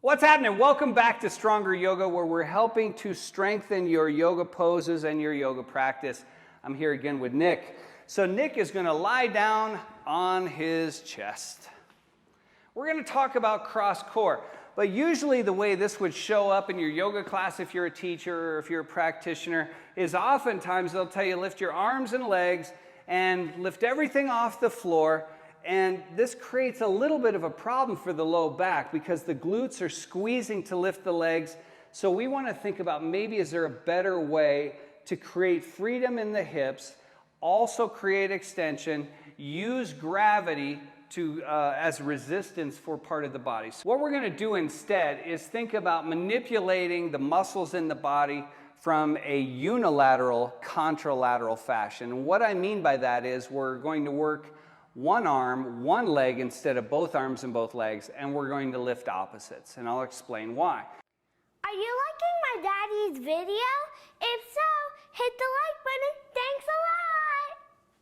What's happening? Welcome back to Stronger Yoga, where we're helping to strengthen your yoga poses and your yoga practice. I'm here again with Nick. So Nick is going to lie down on his chest. We're going to talk about cross core, but usually the way this would show up in your yoga class, if you're a teacher or if you're a practitioner, is oftentimes they'll tell you lift your arms and legs and lift everything off the floor. And this creates a little bit of a problem for the low back because the glutes are squeezing to lift the legs. So we want to think about maybe is there a better way to create freedom in the hips, also create extension, use gravity to as resistance for part of the body. So what we're going to do instead is think about manipulating the muscles in the body from a unilateral contralateral fashion. And what I mean by that is we're going to work one arm, one leg instead of both arms and both legs, and we're going to lift opposites, and I'll explain why. Are you liking my daddy's video? If so, hit the like button. Thanks a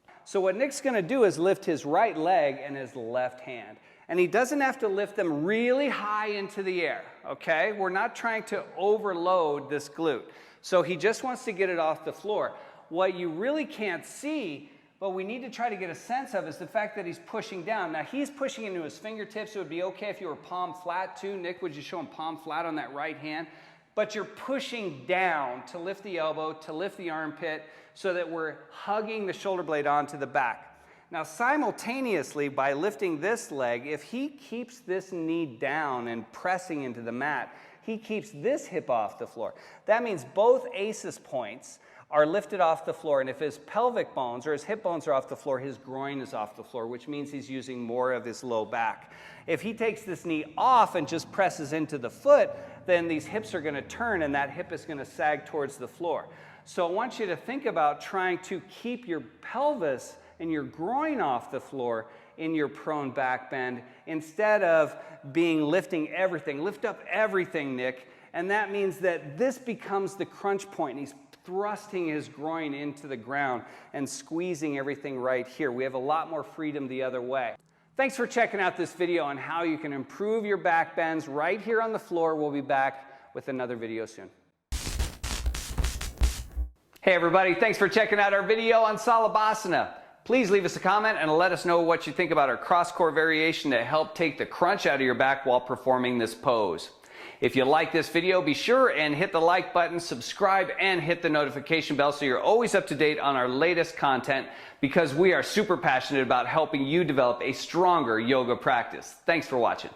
lot! So what Nick's going to do is lift his right leg and his left hand, and he doesn't have to lift them really high into the air, okay? We're not trying to overload this glute. So he just wants to get it off the floor. What you really can't see, but we need to try to get a sense of is the fact that he's pushing down. Now he's pushing into his fingertips. It would be okay if you were palm flat too. Nick, would you show him palm flat on that right hand? But you're pushing down to lift the elbow, to lift the armpit, so that we're hugging the shoulder blade onto the back. Now simultaneously, by lifting this leg, if he keeps this knee down and pressing into the mat, he keeps this hip off the floor. That means both ACES points are lifted off the floor, and if his pelvic bones or his hip bones are off the floor, his groin is off the floor, which means he's using more of his low back. If he takes this knee off and just presses into the foot, then these hips are going to turn and that hip is going to sag towards the floor. So I want you to think about trying to keep your pelvis and your groin off the floor in your prone back bend instead of lifting everything. Lift up everything, Nick, and that means that this becomes the crunch point. He's thrusting his groin into the ground and squeezing everything right here. We have a lot more freedom the other way. Thanks for checking out this video on how you can improve your back bends right here on the floor. We'll be back with another video soon. Hey everybody, thanks for checking out our video on Salabhasana. Please leave us a comment and let us know what you think about our cross-core variation to help take the crunch out of your back while performing this pose. If you like this video, be sure and hit the like button, subscribe, and hit the notification bell so you're always up to date on our latest content, because we are super passionate about helping you develop a stronger yoga practice. Thanks for watching.